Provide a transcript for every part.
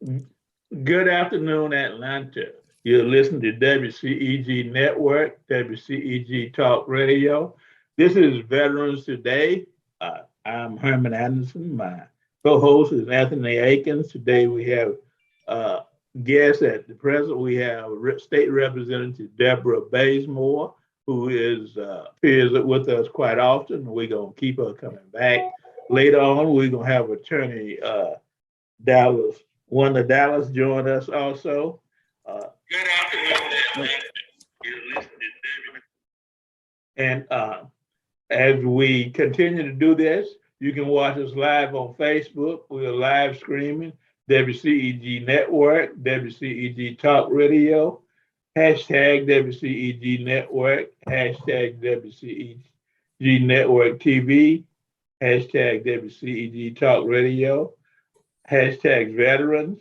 Good afternoon, Atlanta. You're listening to WCEG Network, WCEG Talk Radio. This is Veterans Today. I'm Herman Anderson. My co-host is Anthony Aiken. Today we have guests at the present. We have State Representative Debra Bazemore, who appears with us quite often. We're going to keep her coming back. Later on, we're going to have Attorney Wanda Dallas join us also. Good afternoon, and as we continue to do this, you can watch us live on Facebook. We're live streaming WCEG Network, WCEG Talk Radio, hashtag WCEG Network, hashtag WCEG Network TV, hashtag WCEG Talk Radio, hashtag veterans,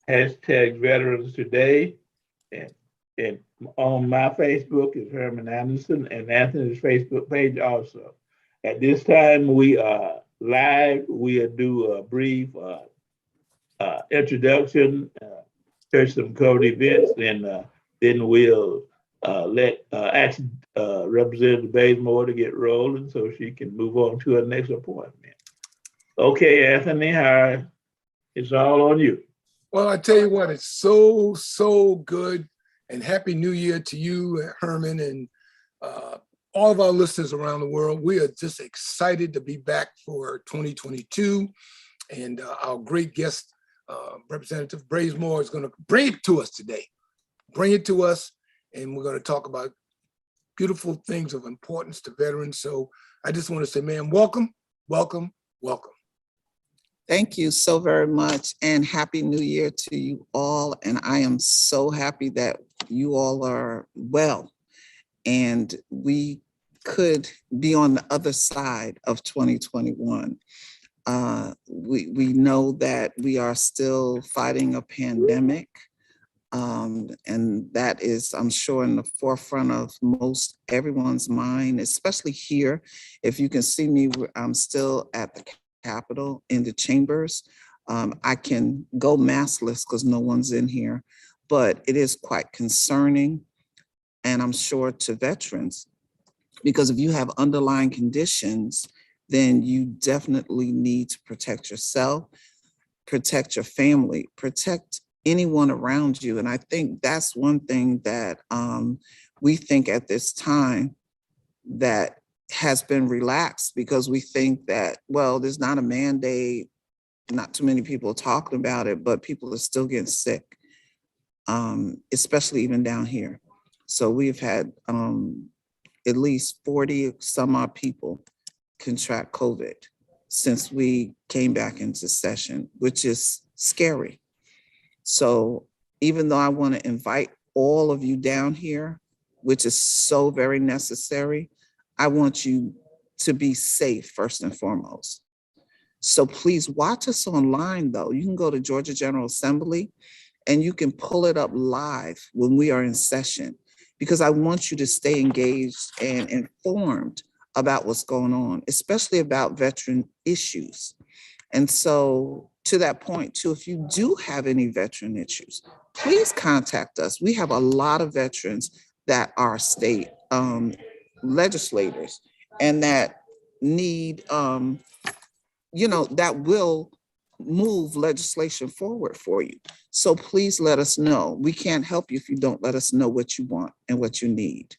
hashtag veterans today. And on my Facebook is Herman Anderson and Anthony's Facebook page also. At this time, we are live. We'll do a brief introduction, touch some current events, and then we'll ask Representative Bazemore to get rolling so she can move on to her next appointment. Okay, Anthony, it's all on you. Well, I tell you what, it's so good. And Happy New Year to you, Herman, and all of our listeners around the world. We are just excited to be back for 2022. And our great guest, Representative Bazemore, is going to bring it to us today. Bring it to us, and we're going to talk about beautiful things of importance to veterans. So I just want to say, man, welcome, welcome, welcome. Thank you so very much, and Happy New Year to you all. And I am so happy that you all are well, and we could be on the other side of 2021. We know that we are still fighting a pandemic, and that is, I'm sure, in the forefront of most everyone's mind, especially here. If you can see me, I'm still at the Capitol in the chambers. I can go maskless because no one's in here, but it is quite concerning, and I'm sure to veterans, because if you have underlying conditions, then you definitely need to protect yourself, protect your family, protect anyone around you. And I think that's one thing that we think at this time that has been relaxed, because we think that, well, there's not a mandate, not too many people are talking about it, but people are still getting sick, especially even down here. So we've had at least 40 some odd people contract COVID since we came back into session, which is scary. So even though I want to invite all of you down here, which is so very necessary, I want you to be safe first and foremost. So please watch us online though. You can go to Georgia General Assembly and you can pull it up live when we are in session, because I want you to stay engaged and informed about what's going on, especially about veteran issues. And so to that point too, if you do have any veteran issues, please contact us. We have a lot of veterans that are state legislators and that need, that will move legislation forward for you. So please let us know. We can't help you if you don't let us know what you want and what you need.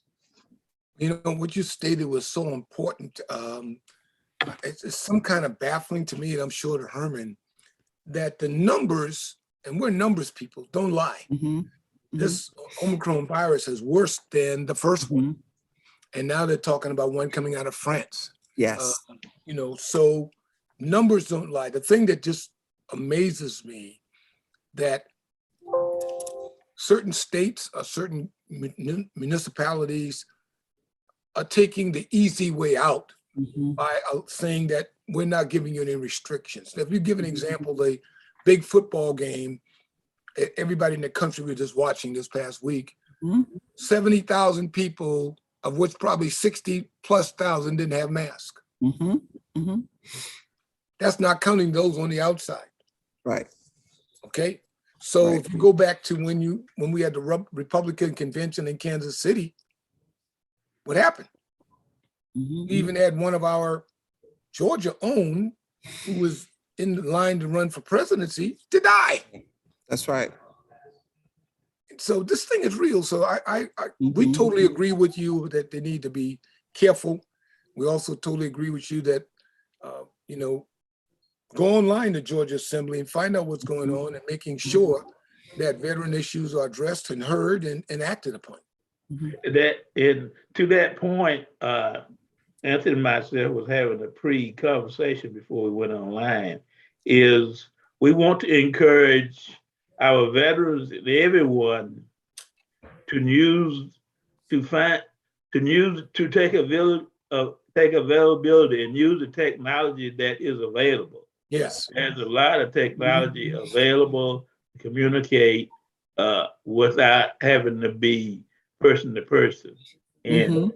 You know, what you stated was so important. It's some kind of baffling to me, and I'm sure to Herman, that the numbers, and we're numbers people, don't lie. Mm-hmm. This Omicron virus is worse than the first one. And now they're talking about one coming out of France. Yes. So numbers don't lie. The thing that just amazes me, that certain states or certain municipalities are taking the easy way out by saying that we're not giving you any restrictions. If you give an example, the big football game, everybody in the country was just watching this past week, 70,000 people, of which probably 60,000+ didn't have masks. That's not counting those on the outside. Right. Okay. So Right. if you go back to when we had the Republican convention in Kansas City, what happened? Mhm. We even had one of our Georgia own who was in line to run for presidency to die. That's right. So this thing is real. So we Mhm. totally agree with you that they need to be careful. We also totally agree with you that, go online to Georgia Assembly and find out what's going on and making sure that veteran issues are addressed and heard and acted upon. To that point, Anthony and myself was having a pre-conversation before we went online, is we want to encourage our veterans and everyone to take availability and use the technology that is available. Yes. There's a lot of technology available to communicate without having to be person to person. And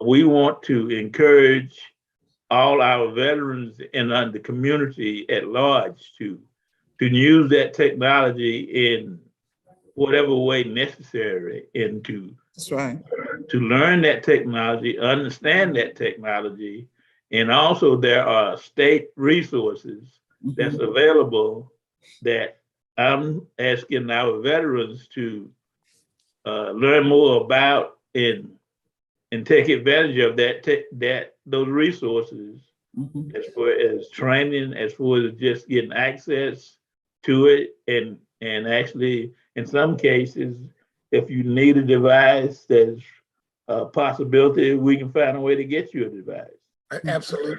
we want to encourage all our veterans and the community at large to use that technology in whatever way necessary and That's right. to learn that technology, understand that technology, and also there are state resources that's available that I'm asking our veterans to learn more about and take advantage of those resources as far as training, as far as just getting access to it, and actually in some cases, if you need a device, there's a possibility we can find a way to get you a device. Absolutely.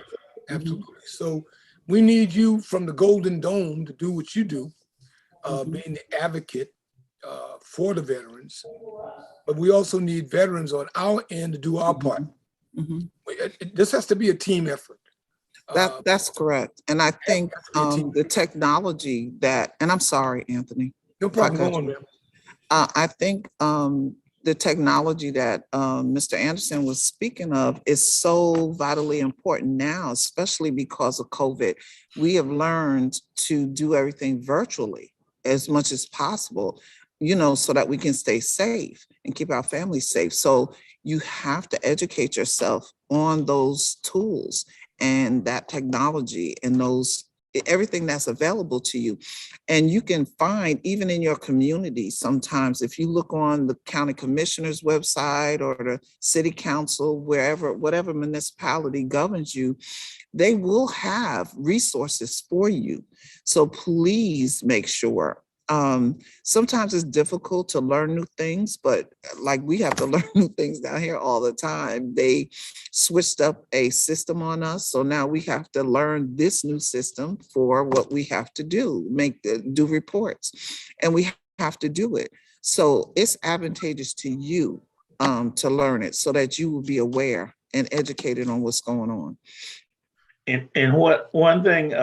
Absolutely. So we need you from the Golden Dome to do what you do, being the advocate for the veterans. But we also need veterans on our end to do our part. This has to be a team effort. That's correct. And I think the technology that, and I'm sorry, Anthony. No problem. Go on, ma'am. I think the technology that Mr. Anderson was speaking of is so vitally important now, especially because of COVID. We have learned to do everything virtually as much as possible, so that we can stay safe and keep our families safe. So you have to educate yourself on those tools and that technology and everything that's available to you. And you can find, even in your community, sometimes if you look on the county commissioner's website or the city council, whatever municipality governs you, they will have resources for you. So please make sure. Sometimes it's difficult to learn new things, but like we have to learn new things down here all the time. They switched up a system on us. So now we have to learn this new system for what we have to do, do reports, and we have to do it. So it's advantageous to you to learn it so that you will be aware and educated on what's going on. And one thing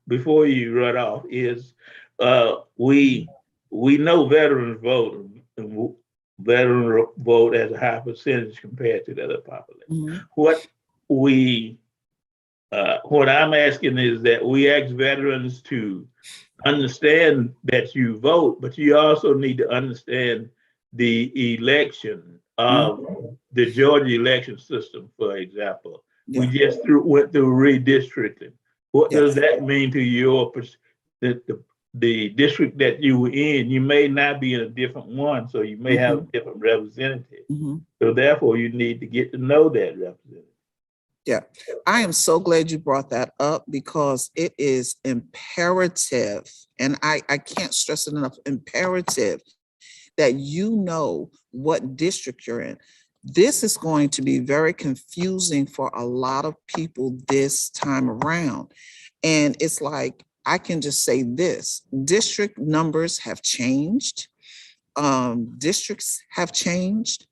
before you run off is we know veterans vote, and veterans vote as a high percentage compared to the other population. What I'm asking is that we ask veterans to understand that you vote, but you also need to understand the election of the Georgia election system, for example. We just went through redistricting. What does that mean to your the district that you were in? You may not be in a different one, so you may have a different representative. So therefore, you need to get to know that representative. Yeah, I am so glad you brought that up because it is imperative, and I can't stress it enough, imperative that you know what district you're in. This is going to be very confusing for a lot of people this time around. And it's like, I can just say this, district numbers have changed, districts have changed.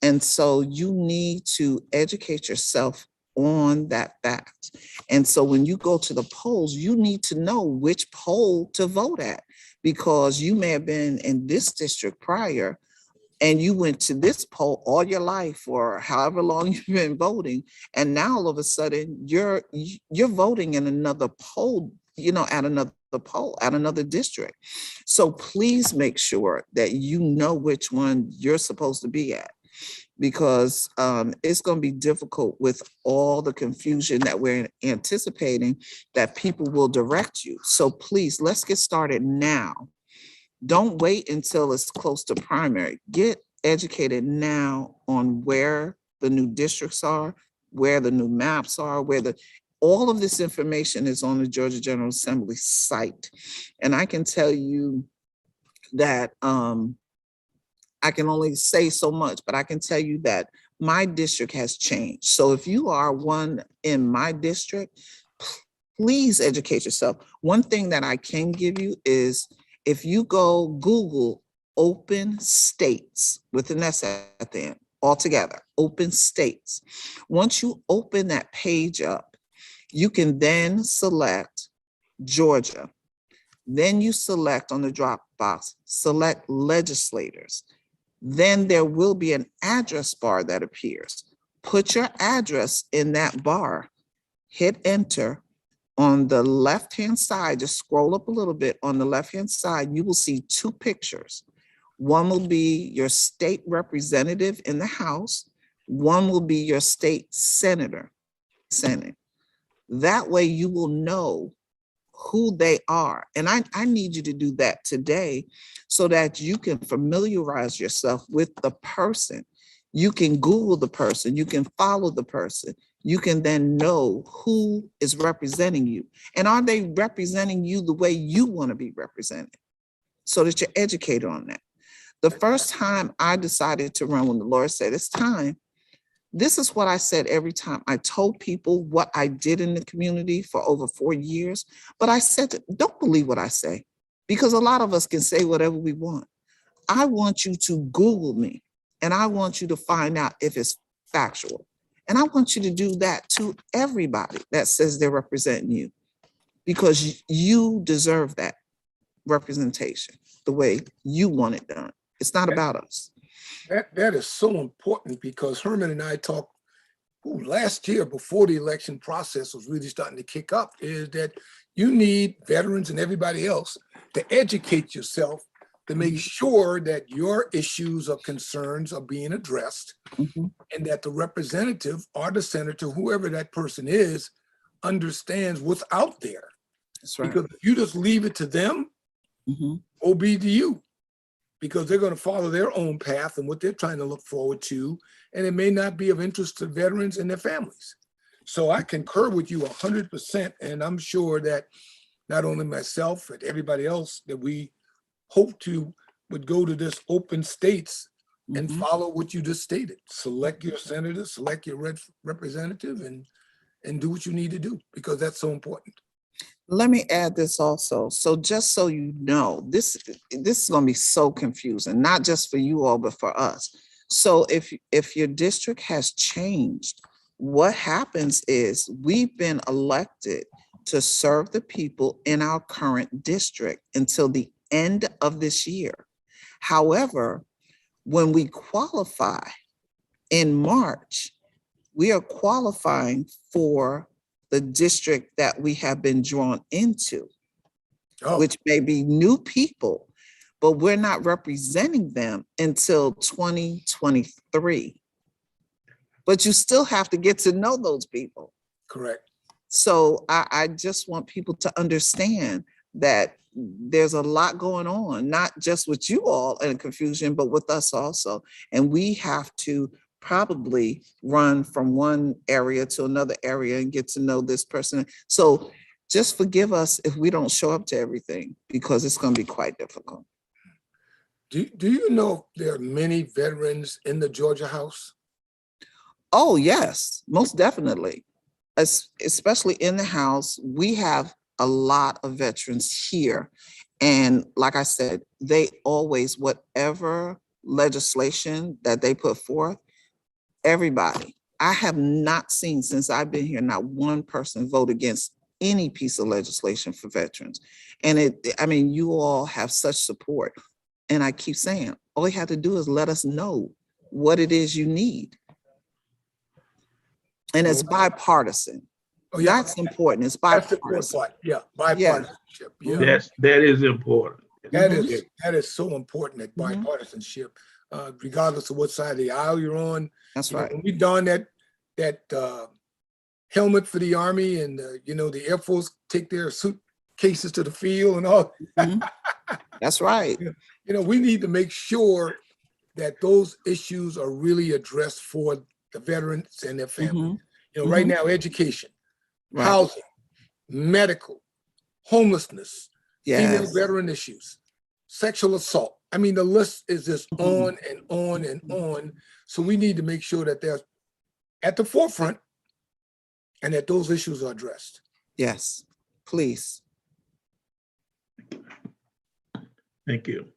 And so you need to educate yourself on that fact. And so when you go to the polls, you need to know which poll to vote at, because you may have been in this district prior and you went to this poll all your life or however long you've been voting. And now all of a sudden you're voting in another poll, at another poll at another district. So please make sure that you know which one you're supposed to be at, because it's going to be difficult with all the confusion that we're anticipating, that people will direct you. So please, let's get started now. Don't wait until it's close to primary. Get educated now on where the new districts are, where the new maps are, all of this information is on the Georgia General Assembly site. And I can tell you that I can only say so much, but I can tell you that my district has changed. So if you are one in my district, please educate yourself. One thing that I can give you is, if you go Google open states with an S at the end, all together, open states. Once you open that page up, you can then select Georgia. Then you select on the drop box, select legislators. Then there will be an address bar that appears. Put your address in that bar, hit enter. On the left-hand side, just scroll up a little bit. On the left-hand side, you will see two pictures. One will be your state representative in the House. One will be your state senator, Senate. That way you will know who they are. And I need you to do that today so that you can familiarize yourself with the person. You can Google the person, you can follow the person. You can then know who is representing you. And are they representing you the way you want to be represented? So that you're educated on that. The first time I decided to run, when the Lord said, it's time, this is what I said every time. I told people what I did in the community for over 4 years, but I said, don't believe what I say, because a lot of us can say whatever we want. I want you to Google me, and I want you to find out if it's factual. And I want you to do that to everybody that says they're representing you, because you deserve that representation the way you want it done. It's not about us. That is so important, because Herman and I talked last year, before the election process was really starting to kick up, is that you need veterans and everybody else to educate yourself to make sure that your issues or concerns are being addressed, and that the representative or the senator, whoever that person is, understands what's out there. That's right. Because if you just leave it to them, woe be to you, because they're going to follow their own path and what they're trying to look forward to, and it may not be of interest to veterans and their families. So I concur with you 100%, and I'm sure that not only myself, but everybody else that we hope to would go to this open states and follow what you just stated. Select your senator, select your representative, and do what you need to do, because that's so important. Let me add this also. So just so you know, this is going to be so confusing, not just for you all, but for us. So if your district has changed, what happens is we've been elected to serve the people in our current district until the end of this year. However, when we qualify in March, we are qualifying for the district that we have been drawn into, which may be new people, but we're not representing them until 2023. But you still have to get to know those people. Correct. So I just want people to understand that there's a lot going on, not just with you all in confusion, but with us also. And we have to probably run from one area to another area and get to know this person. So just forgive us if we don't show up to everything, because it's going to be quite difficult. Do you know if there are many veterans in the Georgia House? Oh, yes, most definitely. Especially in the House, we have a lot of veterans here. And like I said, they always, whatever legislation that they put forth, everybody. I have not seen, since I've been here, not one person vote against any piece of legislation for veterans. And I mean, you all have such support. And I keep saying, all you have to do is let us know what it is you need. And it's bipartisan. Oh, yeah. That's important. It's That's the important bipartisan. part. Yeah, bipartisanship. Yeah, That is important. that is so important, that Mhm. bipartisanship, regardless of what side of the aisle you're on. That's You know, right. when we don that helmet for the Army, and the Air Force take their suitcases to the field and all. Mhm. That's right. We need to make sure that those issues are really addressed for the veterans and their families. Mhm. Right now, education, Right. housing, medical, homelessness, female Yes. veteran issues, sexual assault. I mean, the list is just Mhm. on and on and on. So we need to make sure that they're at the forefront and that those issues are addressed. Yes, please. Thank you.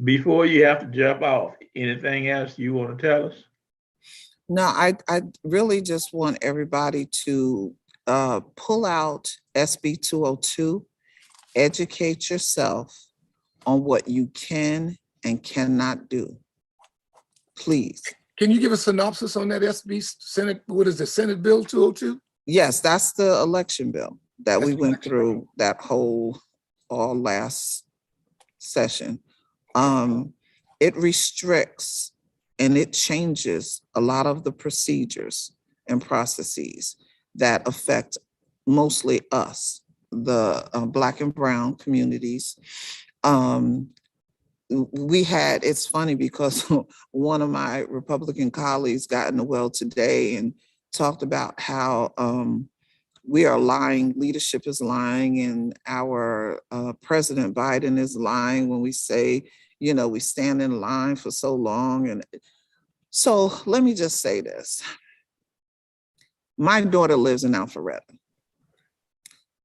Before you have to jump off, anything else you want to tell us? No, I really just want everybody to pull out SB 202, educate yourself on what you can and cannot do. Please. Can you give a synopsis on that SB Senate? What is the Senate Bill 202? Yes, that's the election bill that we That's the went election through that whole all last session. It restricts and it changes a lot of the procedures and processes that affect mostly us, the Black and Brown communities. It's funny because one of my Republican colleagues got in the well today and talked about how we are lying, leadership is lying, and our President Biden is lying when we say, we stand in line for so long. And so let me just say this. My daughter lives in Alpharetta.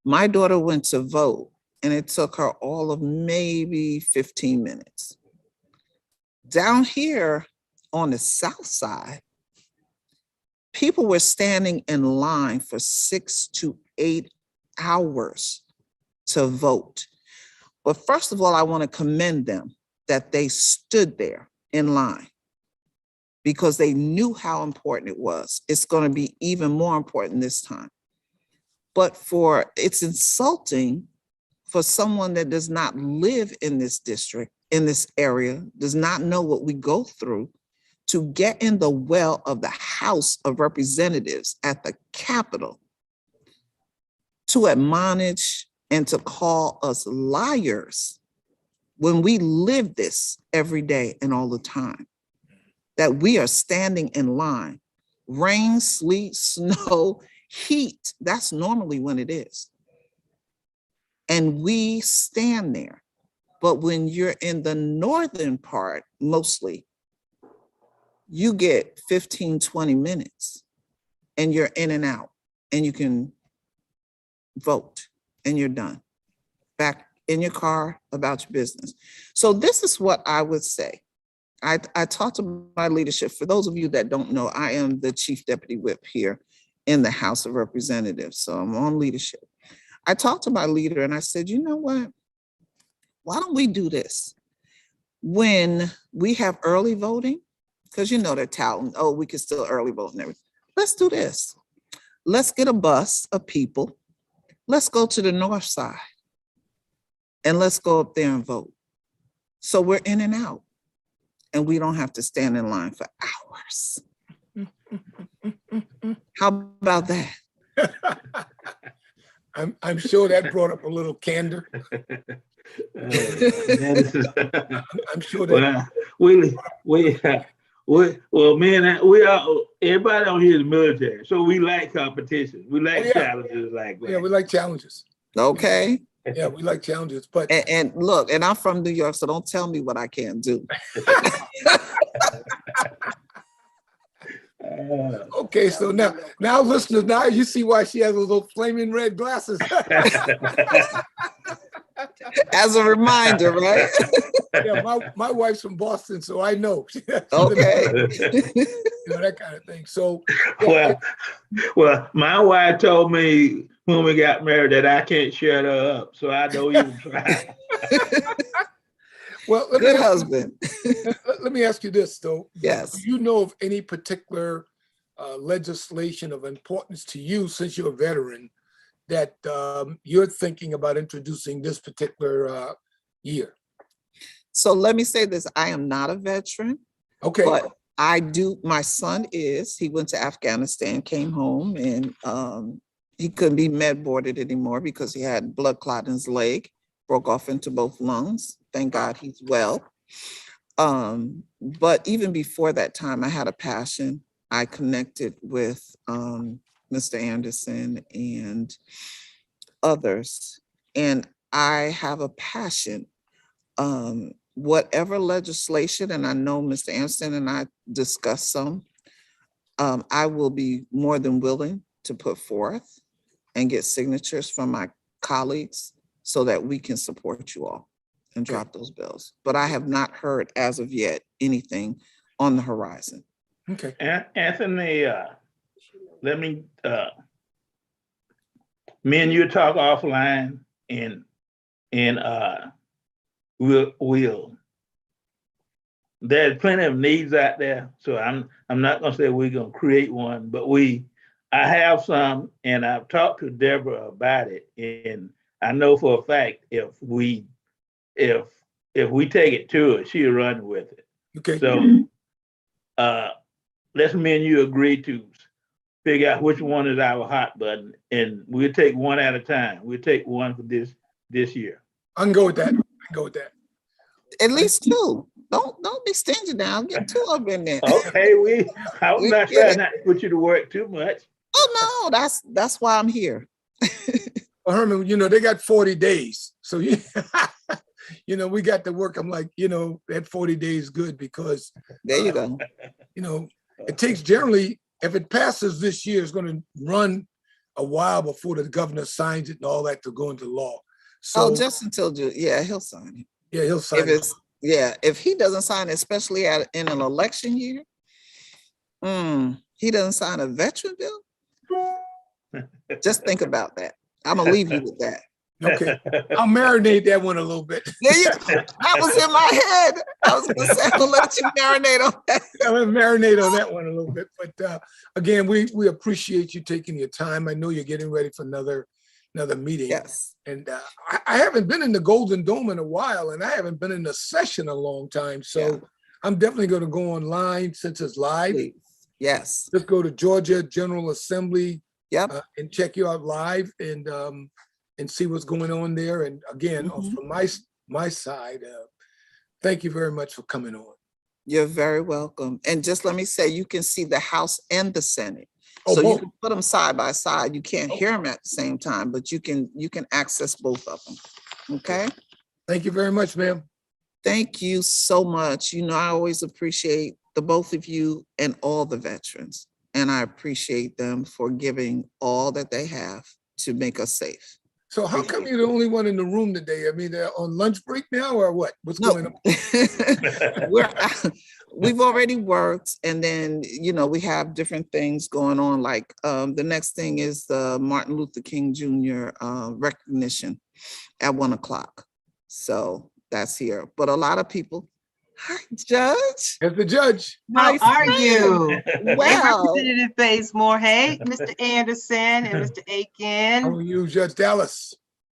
My daughter went to vote and it took her all of maybe 15 minutes. Down here on the South Side, people were standing in line for 6 to 8 hours to vote. But first of all, I want to commend them that they stood there in line because they knew how important it was. It's going to be even more important this time. But it's insulting for someone that does not live in this district, in this area, does not know what we go through to get in the well of the House of Representatives at the Capitol to admonish and to call us liars when we live this every day and all the time, that we are standing in line, rain, sleet, snow, heat, that's normally when it is. And we stand there. But when you're in the northern part, mostly, you get 15, 20 minutes and you're in and out and you can vote and you're done. Back in your car about your business. So this is what I would say. I talked to my leadership. For those of you that don't know, I am the Chief Deputy Whip here in the House of Representatives. So I'm on leadership. I talked to my leader and I said, you know what? Why don't we do this? When we have early voting, because they're touting, oh, we can still early vote and everything. Let's do this. Let's get a bus of people. Let's go to the north side and let's go up there and vote. So we're in and out and we don't have to stand in line for hours. How about that? I'm sure that brought up a little candor. I'm sure that. Everybody on here is military, so we like competition. We like challenges like that. Yeah, we like challenges. Okay. Yeah, we like challenges, but and look, and I'm from New York, so don't tell me what I can't do. Okay, so now listeners, now you see why she has those little flaming red glasses. As a reminder, right? Yeah, my wife's from Boston, so I know. Okay. That kind of thing. So well, my wife told me when we got married that I can't shut her up, so I don't even try. Well, good husband. Let me ask you this, though. Yes. Do you know of any particular legislation of importance to you since you're a veteran that you're thinking about introducing this particular year? So let me say this, I am not a veteran, Okay, but I do, my son is, he went to Afghanistan, came home, and he couldn't be med boarded anymore because he had blood clot in his leg, broke off into both lungs. Thank God he's well. But even before that time, I had a passion. I connected with Mr. Anderson and others, and I have a passion. Whatever legislation, and I know Mr. Anderson and I discussed some, I will be more than willing to put forth and get signatures from my colleagues so that we can support you all and drop those bills. But I have not heard as of yet anything on the horizon. okay. Anthony, let me, me and you talk offline, and we'll there's plenty of needs out there, so I'm not gonna say we're gonna create one, but I have some, and I've talked to Debra about it, and I know for a fact if we take it to her, she'll run with it. Okay. So let's me and you agree to figure out which one is our hot button, and we'll take one at a time. We'll take one for this year. I can go with that. I can go with that. At least two. Don't be stingy now. Get two of them in there. Okay, I was We not get trying it. not to put you to work too much. Oh no, that's why I'm here. Well, Herman, they got 40 days. So, we got to work. I'm like, that 40 days is good because, There you go. it takes generally, if it passes this year, it's going to run a while before the governor signs it and all that to go into law. So, Just until June. Yeah, he'll sign it. yeah, he'll sign If it. it's if he doesn't sign it, especially in an election year, he doesn't sign a veteran bill. Just think about that. I'm gonna leave you with that. Okay. I'll marinate that one a little bit. There you go. That was in my head. I was gonna say, I'm gonna let you marinate on that. I'm gonna marinate on that one a little bit. But again, we appreciate you taking your time. I know you're getting ready for another meeting. Yes. And I haven't been in the Golden Dome in a while, and I haven't been in a session a long time. So Yeah. I'm definitely going to go online since it's live. Please. Yes. Just go to Georgia General Assembly Yep. and check you out live and see what's going on there. And again, from my side, thank you very much for coming on. You're very welcome. And just let me say, you can see the House and the Senate. Oh, So both. you can put them side by side. You can't hear them at the same time, but you can access both of them. Okay. Thank you very much, ma'am. Thank you so much. I always appreciate the both of you and all the veterans. And I appreciate them for giving all that they have to make us safe. So how come you're the only one in the room today? I mean, they're on lunch break now or what? What's going on? We've already worked, and then, we have different things going on. Like the next thing is the Martin Luther King Jr. Recognition at 1:00. So that's here. But a lot of people, hi, Judge. As the judge. How Nice are friend. you? Wow. Representative Bazemore. Hey, Mr. Anderson and Mr. How Aiken. are you, Judge Dallas?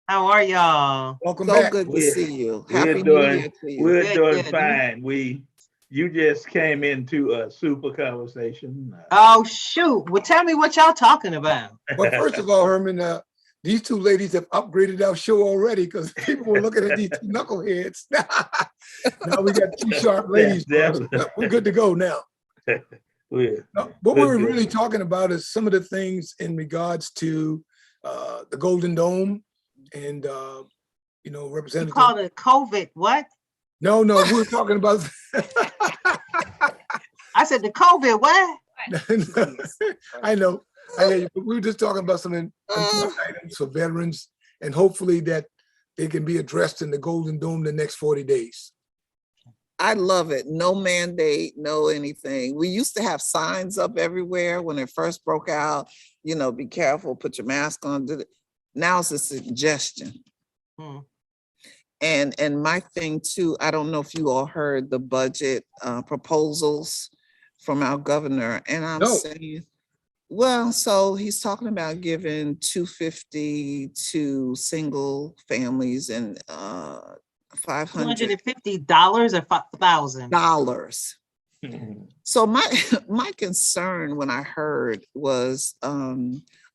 How are y'all? Welcome So back. good to We're- see you. we're Happy New doing- Year to you. We're Good, doing good. fine. You just came into a super conversation. Oh, shoot. Well, tell me what y'all talking about. Well, first of all, Herman, these two ladies have upgraded our show already because people were looking at these two knuckleheads. Now we got two sharp ladies. Yeah, We're good to go now. we're- No, what we were Good. really talking about is some of the things in regards to the Golden Dome and, You Representative. called it COVID, what? No, we were talking about. I said the COVID, what? I know. I hear you, but we were just talking about some important items for veterans, and hopefully that they can be addressed in the Golden Dome the next 40 days. I love it. No mandate, no anything. We used to have signs up everywhere when it first broke out, be careful, put your mask on. Now it's a suggestion. Hmm. And my thing too, I don't know if you all heard the budget proposals from our governor, and I'm No. saying, Well, so he's talking about giving $250 to single families and $500 $250 or $1,000? So my concern when I heard was,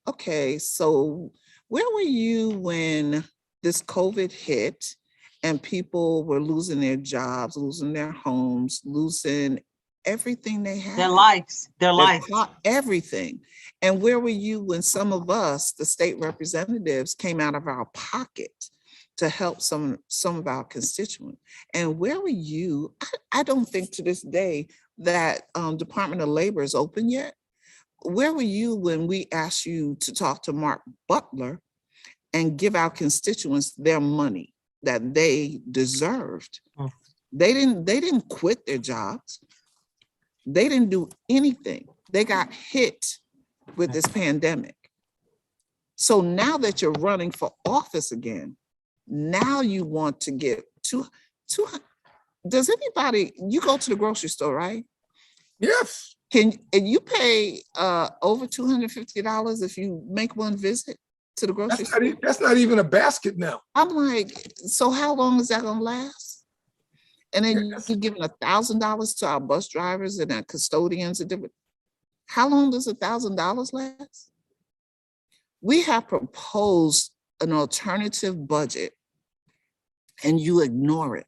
okay, so where were you when this COVID hit and people were losing their jobs, losing their homes, losing everything they had? Their lives, Everything. And where were you when some of us, the state representatives, came out of our pocket to help some of our constituents? And where were you? I don't think to this day that Department of Labor is open yet. Where were you when we asked you to talk to Mark Butler and give our constituents their money that they deserved? Mm. They didn't quit their jobs. They didn't do anything. They got hit with this pandemic. So now that you're running for office again, now you want to get two. Does anybody, you go to the grocery store, right? Yes. And you pay over $250 if you make one visit to the grocery store? That's not even a basket now. I'm like, so how long is that gonna last? And then you're giving $1,000 to our bus drivers and our custodians and different. How long does $1,000 last? We have proposed an alternative budget and you ignore it.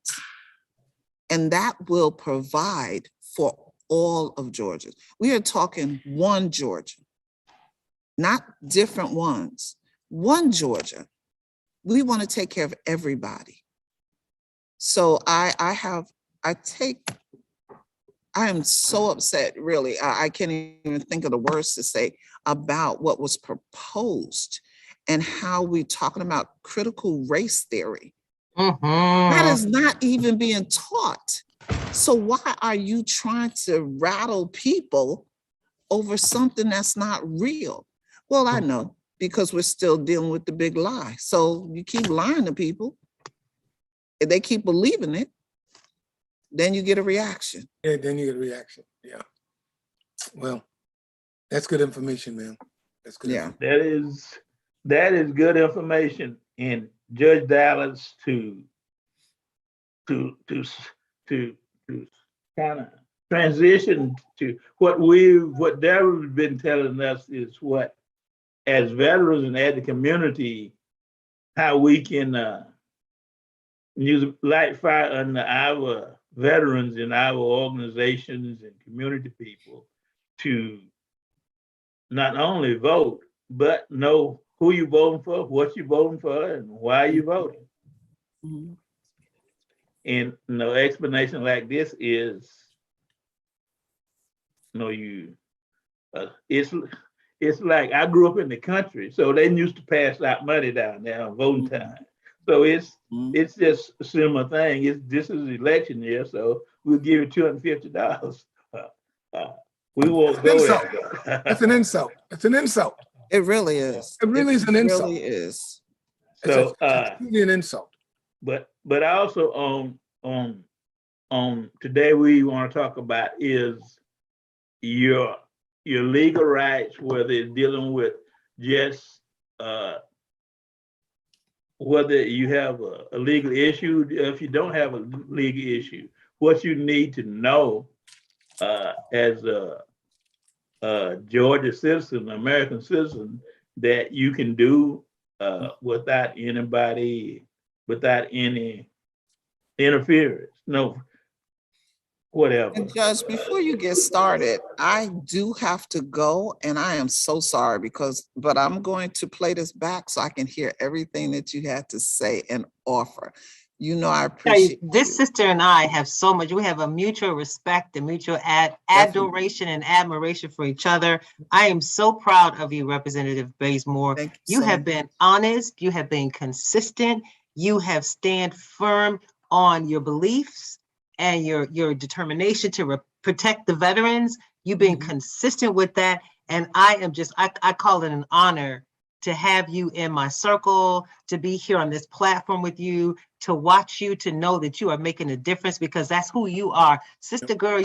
And that will provide for all of Georgia. We are talking one Georgia, not different ones. One Georgia. We want to take care of everybody. So I am so upset, really. I can't even think of the words to say about what was proposed and how we're talking about critical race theory. That is not even being taught. So why are you trying to rattle people over something that's not real? Well, I know, because we're still dealing with the big lie. So you keep lying to people. If they keep believing it, then you get a reaction. Yeah, then you get a reaction. Yeah. Well, that's good information, man. That's good. Yeah. That is good information. And Judge Dallas to kind of transition to what Debra's been telling us is what, as veterans and as the community, how we can use light fire under our veterans and our organizations and community people to not only vote, but know who you voting for, what you voting for, and why you voting. Mhm. And no explanation like this is, it's like I grew up in the country, so they used to pass out money down there on voting time. So it's just a similar thing. This is election year, so we'll give you $250. We won't go there. It's an insult. It's an insult. It really is. It really is an insult. It really is. So it's really an insult. But also on today we want to talk about is your legal rights, whether it's dealing with just whether you have a legal issue, if you don't have a legal issue, what you need to know as a Georgia citizen, American citizen, that you can do without any interference. No, whatever. And Judge, before you get started, I do have to go, and I am so sorry but I'm going to play this back so I can hear everything that you had to say and offer. You know, I appreciate this sister and I have so much. We have a mutual respect and mutual adoration and admiration for each other. I am so proud of you, Representative Bazemore. You have been honest. You have been consistent. You have stand firm on your beliefs and your determination to protect the veterans. You've been consistent with that. And I am I call it an honor to have you in my circle, to be here on this platform with you, to watch you, to know that you are making a difference, because that's who you are. Sister girl,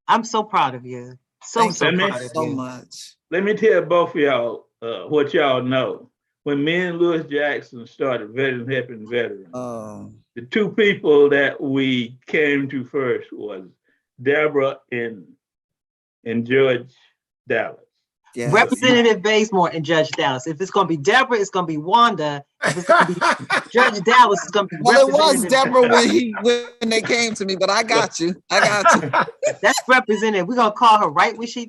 I'm so proud of you. So proud of you. So much. let me tell both of y'all what y'all know. When me and Lewis Jackson started Veterans Helping Veterans, the two people that we came to first was Debra and Judge Dallas. Yes. Representative Bazemore and Judge Dallas. If it's going to be Debra, it's going to be Wanda. If it's going to be Judge Dallas, it's going to be Well, it was Representative. Debra when they came to me, but I got you. I got you. That's representative. We're going to call her right where she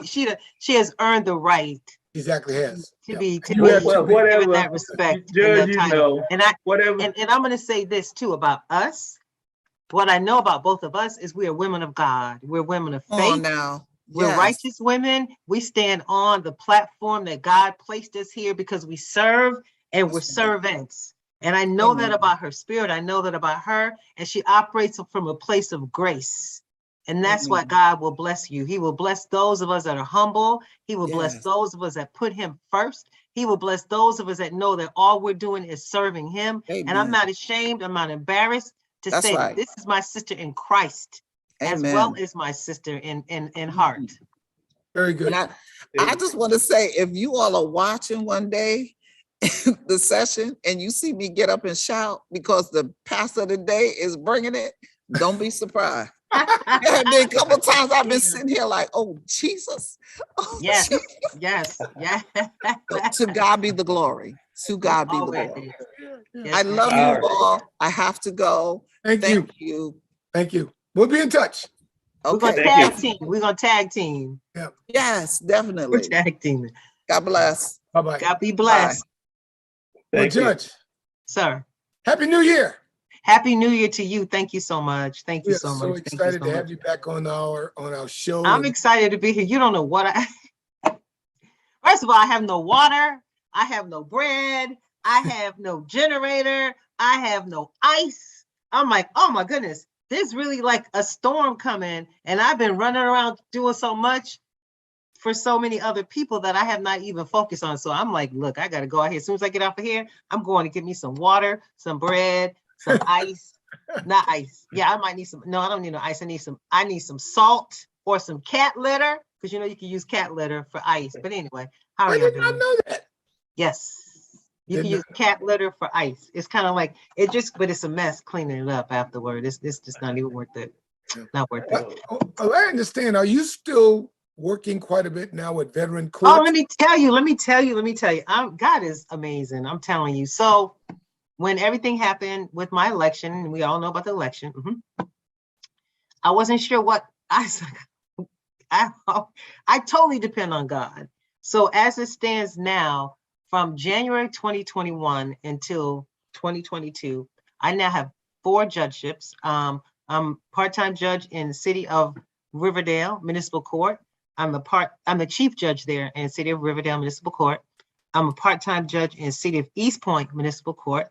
has earned the right. Exactly has. To be Well, whatever, given that respect. Judge, and you know, and I'm going to say this too about us. What I know about both of us is we are women of God. We're women of faith. Oh, now. We're Yes. righteous women. We stand on the platform that God placed us here because we serve and we're servants. And I know that about her spirit. I know that about her. And she operates from a place of grace. And that's what God will bless you. He will bless those of us that are humble. He will bless those of us that put him first. He will bless those of us that know that all we're doing is serving him. Amen. And I'm not ashamed. I'm not embarrassed to say that this is my sister in Christ. As well as my sister in heart. Very good. And I just want to say, if you all are watching one day the session and you see me get up and shout because the pastor of the day is bringing it, don't be surprised. There have been a couple of times I've been sitting here like, oh, Jesus. Oh, yes, Jesus. yes. To God be the glory. To God be the glory. Yes, I love you all. I have to go. Thank you. Thank you. We'll be in touch. Okay. We're going to tag team. We're going to tag team. Yeah. Yes, definitely. We're tag teaming. God bless. Bye-bye. God be blessed. Well, Judge. Sir. Happy New Year. Happy New Year to you. Thank you so much. Thank you so much. So excited to have you back on our show. I'm excited to be here. You don't know what First of all, I have no water. I have no bread. I have no generator. I have no ice. I'm like, oh my goodness, there's really like a storm coming. And I've been running around doing so much for so many other people that I have not even focused on. So I'm like, look, I got to go out here. As soon as I get off of here, I'm going to get me some water, some bread, some ice. Not ice. Yeah, I might need some. No, I don't need no ice. I need some salt or some cat litter. Because you know you can use cat litter for ice. But anyway, how are you doing? I know that. Yes. You can use cat litter for ice. It's kind of like but it's a mess cleaning it up afterward. It's just not even worth it. Not worth it. I understand. Are you still working quite a bit now with veteran court? Oh, let me tell you. God is amazing. I'm telling you. So when everything happened with my election, and we all know about the election, I wasn't sure what I totally depend on God. So as it stands now, from January 2021 until 2022, I now have 4 judgeships. I'm part-time judge in the city of Riverdale Municipal Court. I'm the chief judge there in the city of Riverdale Municipal Court. I'm a part-time judge in the city of East Point Municipal Court.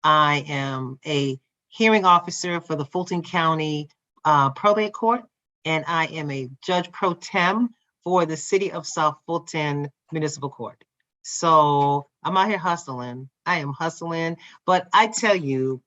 I am a hearing officer for the Fulton County Probate Court, and I am a judge pro tem for the city of South Fulton Municipal Court. So I'm out here hustling. I am hustling, but I tell you,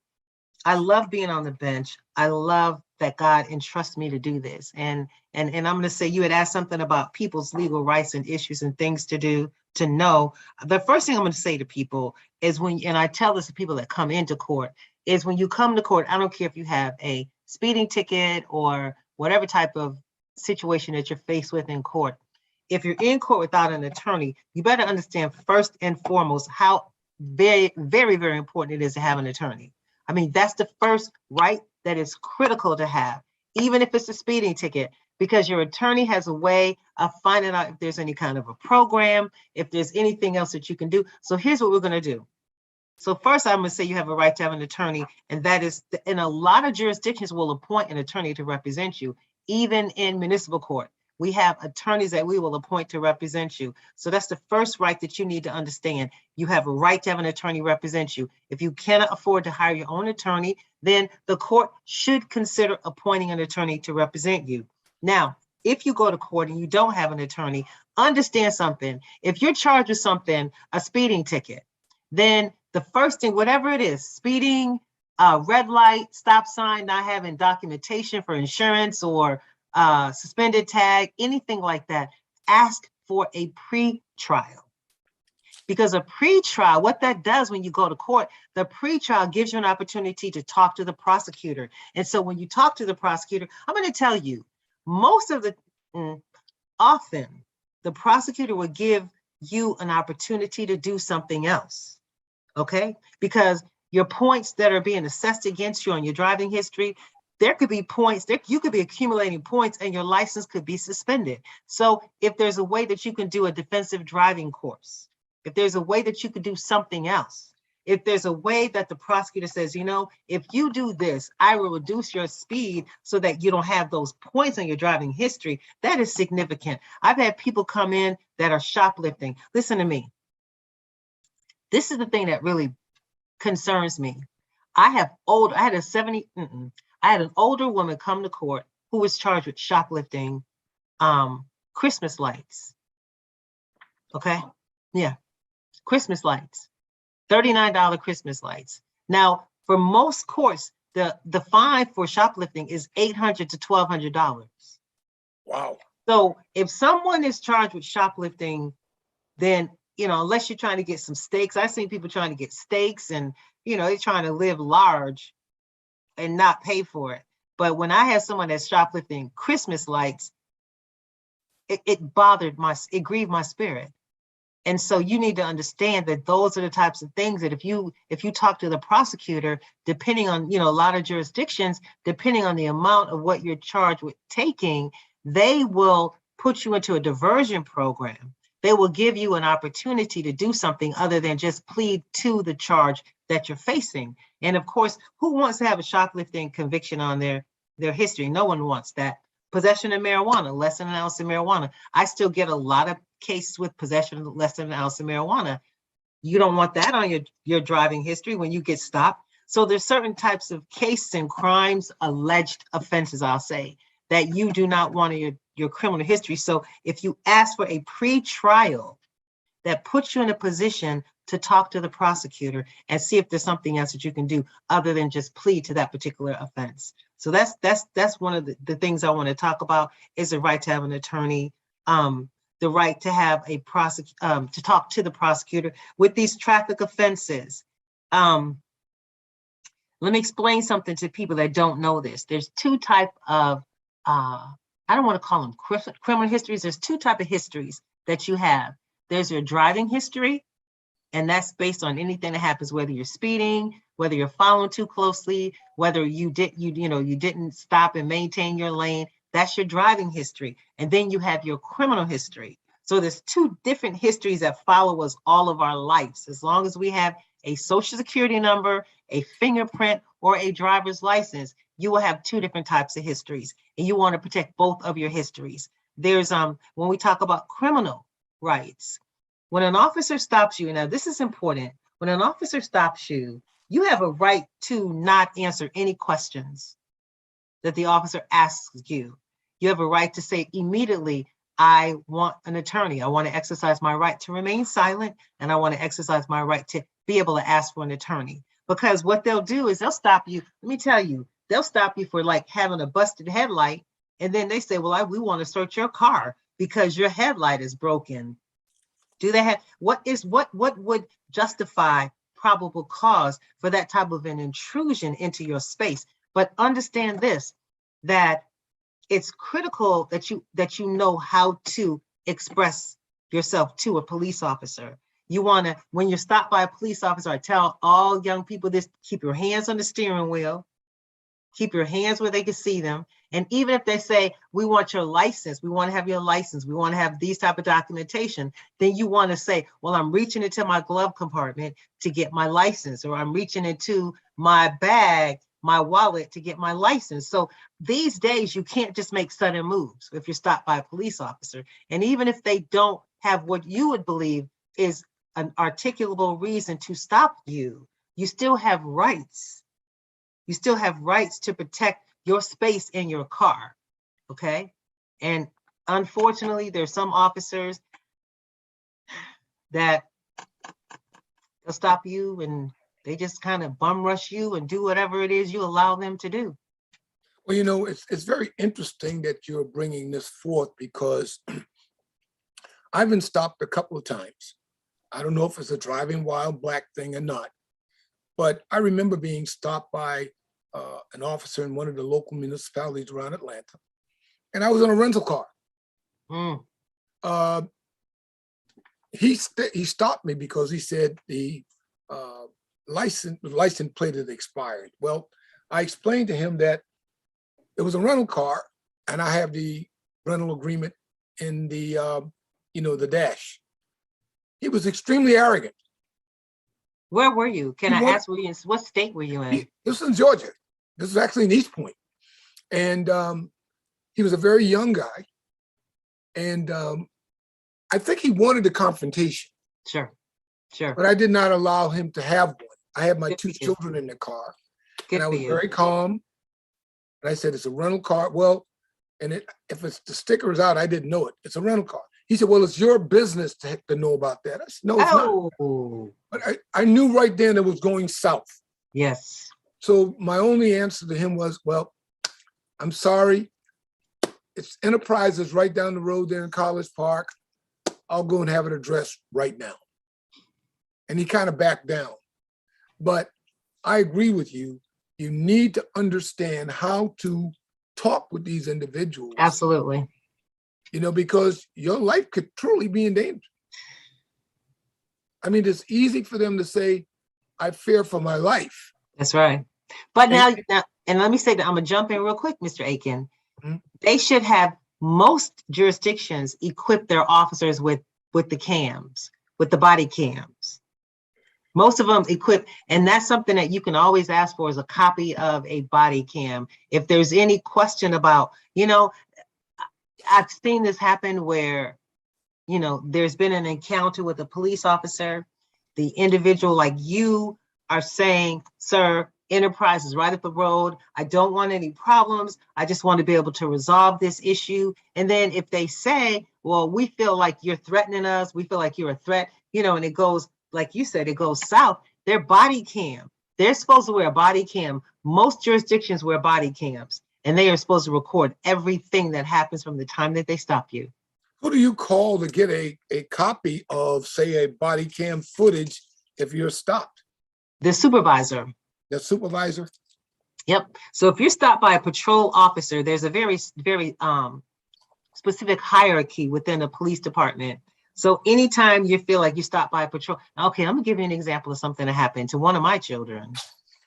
I love being on the bench. I love that God entrusts me to do this. And I'm going to say, you had asked something about people's legal rights and issues and things to do, to know. The first thing I'm going to say to people is and I tell this to people that come into court, is when you come to court, I don't care if you have a speeding ticket or whatever type of situation that you're faced with in court. If you're in court without an attorney, you better understand first and foremost how very, very, very important it is to have an attorney. I mean, that's the first right that is critical to have, even if it's a speeding ticket, because your attorney has a way of finding out if there's any kind of a program, if there's anything else that you can do. So here's what we're going to do. So first, I'm going to say you have a right to have an attorney, and that is, in a lot of jurisdictions, will appoint an attorney to represent you, even in municipal court. We have attorneys that we will appoint to represent you. So that's the first right that you need to understand. You have a right to have an attorney represent you. If you cannot afford to hire your own attorney, then the court should consider appointing an attorney to represent you. Now, if you go to court and you don't have an attorney, understand something. If you're charged with something, a speeding ticket, then the first thing, whatever it is, speeding, red light, stop sign, not having documentation for insurance or suspended tag, anything like that, ask for a pre-trial. Because a pre-trial, what that does when you go to court, the pre-trial gives you an opportunity to talk to the prosecutor. And so when you talk to the prosecutor, I'm going to tell you, often the prosecutor will give you an opportunity to do something else, okay? Because your points that are being assessed against you on your driving history, there could be points, you could be accumulating points and your license could be suspended. So if there's a way that you can do a defensive driving course, if there's a way that you could do something else, if there's a way that the prosecutor says, you know, if you do this, I will reduce your speed so that you don't have those points on your driving history, that is significant. I've had people come in that are shoplifting. Listen to me. This is the thing that really concerns me. I had an older woman come to court who was charged with shoplifting Christmas lights. Okay, yeah, Christmas lights, $39 Christmas lights. Now, for most courts, the fine for shoplifting is $800 to $1,200. Wow. So if someone is charged with shoplifting, then, you know, unless you're trying to get some steaks, I've seen people trying to get steaks and, you know, they're trying to live large and not pay for it. But when I had someone that's shoplifting Christmas lights, it grieved my spirit. And so you need to understand that those are the types of things that if you talk to the prosecutor, depending on, you know, a lot of jurisdictions, depending on the amount of what you're charged with taking, they will put you into a diversion program. They will give you an opportunity to do something other than just plead to the charge that you're facing. And of course, who wants to have a shoplifting conviction on their history? No one wants that. Possession of marijuana, less than an ounce of marijuana. I still get a lot of cases with possession of less than an ounce of marijuana. You don't want that on your driving history when you get stopped. So there's certain types of cases and crimes, alleged offenses, I'll say, that you do not want in your criminal history. So if you ask for a pre-trial, that puts you in a position to talk to the prosecutor and see if there's something else that you can do other than just plead to that particular offense. So that's one of the things I want to talk about is the right to have an attorney, the right to have a to talk to the prosecutor with these traffic offenses. Let me explain something to people that don't know this. There's two types of, I don't want to call them criminal histories. There's two types of histories that you have. There's your driving history, and that's based on anything that happens, whether you're speeding, whether you're following too closely, whether you didn't stop and maintain your lane. That's your driving history. And then you have your criminal history. So there's two different histories that follow us all of our lives. As long as we have a social security number, a fingerprint, or a driver's license, you will have two different types of histories. And you want to protect both of your histories. There's when we talk about criminal rights, when an officer stops you, now this is important, when an officer stops you, you have a right to not answer any questions that the officer asks you. You have a right to say immediately, I want an attorney. I want to exercise my right to remain silent, and I want to exercise my right to be able to ask for an attorney. Because what they'll do is they'll stop you. Let me tell you, they'll stop you for like having a busted headlight. And then they say, well, we want to search your car because your headlight is broken. Do they have, what would justify probable cause for that type of an intrusion into your space? But understand this, that it's critical that you know how to express yourself to a police officer. You want to, when you're stopped by a police officer, I tell all young people this, keep your hands on the steering wheel, keep your hands where they can see them. And even if they say, we want your license, we want to have your license, we want to have these type of documentation, then you want to say, well, I'm reaching into my glove compartment to get my license, or I'm reaching into my bag, my wallet to get my license. So these days, you can't just make sudden moves if you're stopped by a police officer. And even if they don't have what you would believe is an articulable reason to stop you, you still have rights. You still have rights to protect your space in your car, okay? And unfortunately, there's some officers that they'll stop you and they just kind of bum rush you and do whatever it is you allow them to do. Well, you know, it's very interesting that you're bringing this forth, because I've been stopped a couple of times. I don't know if it's a driving while black thing or not, but I remember being stopped by an officer in one of the local municipalities around Atlanta, and I was in a rental car. He stopped me because he said the license plate had expired. Well, I explained to him that it was a rental car, and I have the rental agreement in the the dash. He was extremely arrogant. Where were you? Can I ask, what state were you in? This was in Georgia. This was actually in East Point. And he was a very young guy. And I think he wanted a confrontation. Sure. But I did not allow him to have one. I had my two children in the car. And I was very calm. And I said, it's a rental car. Well, and if it's the sticker is out, I didn't know it. It's a rental car. He said, well, it's your business to know about that. I said, no, it's not. But I knew right then it was going south. Yes. So my only answer to him was, well, I'm sorry. It's Enterprises right down the road there in College Park. I'll go and have it addressed right now. And he kind of backed down. But I agree with you. You need to understand how to talk with these individuals. Absolutely. Because your life could truly be in danger. I mean, it's easy for them to say, I fear for my life. That's right. But now, and let me say that I'm gonna jump in real quick, Mr. Aiken. They should have, most jurisdictions equip their officers with the cams, with the body cams. Most of them equip, and that's something that you can always ask for, is a copy of a body cam. If there's any question about, I've seen this happen where, there's been an encounter with a police officer. The individual, like you are saying, sir, Enterprise is right up the road. I don't want any problems. I just want to be able to resolve this issue. And then if they say, well, we feel like you're threatening us, we feel like you're a threat, and it goes, like you said, it goes south, their body cam. They're supposed to wear a body cam. Most jurisdictions wear body cams, and they are supposed to record everything that happens from the time that they stop you. Who do you call to get a copy of, say, a body cam footage if you're stopped? The supervisor. The supervisor? Yep. So if you're stopped by a patrol officer, there's a very, very specific hierarchy within the police department. So anytime you feel like you stopped by a patrol, okay, I'm gonna give you an example of something that happened to one of my children.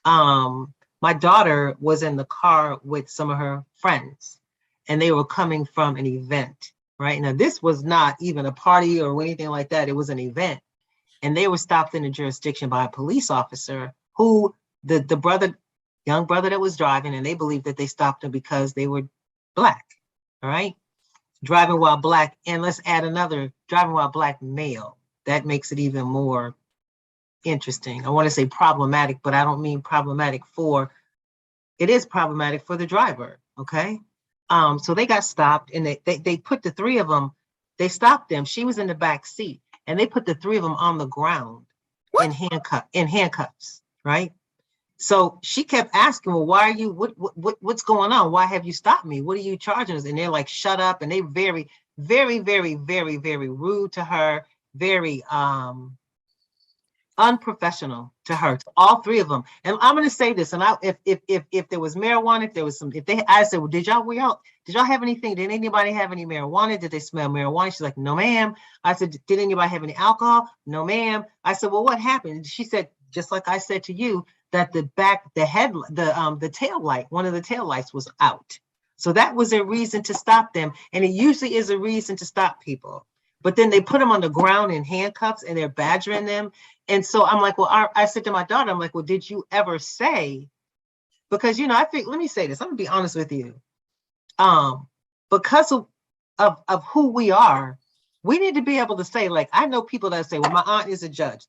My daughter was in the car with some of her friends, and they were coming from an event, right? Now, this was not even a party or anything like that. It was an event. And they were stopped in a jurisdiction by a police officer who, the young brother that was driving, and they believed that they stopped him because they were Black, all right? Driving while Black, and let's add another, driving while Black male. That makes it even more interesting. I want to say problematic, but I don't mean problematic it is problematic for the driver, okay? So they got stopped, and they put the three of them, they stopped them. She was in the back seat, and they put the three of them on the ground in handcuffs, right? So she kept asking, well, why are you, what's going on? Why have you stopped me? What are you charging us? And they're like, shut up. And they very, very, very, very, very rude to her, very unprofessional to her, to all three of them. And I'm going to say this, and if there was marijuana, I said, well, did y'all have anything? Did anybody have any marijuana? Did they smell marijuana? She's like, no, ma'am. I said, did anybody have any alcohol? No, ma'am. I said, well, what happened? She said, just like I said to you, that the tail light, one of the tail lights was out. So that was a reason to stop them. And it usually is a reason to stop people. But then they put them on the ground in handcuffs, and they're badgering them. And so I'm like, well, I said to my daughter, I'm like, well, did you ever say, because, I think, let me say this, I'm gonna be honest with you. Because of who we are, we need to be able to say, like, I know people that say, well, my aunt is a judge.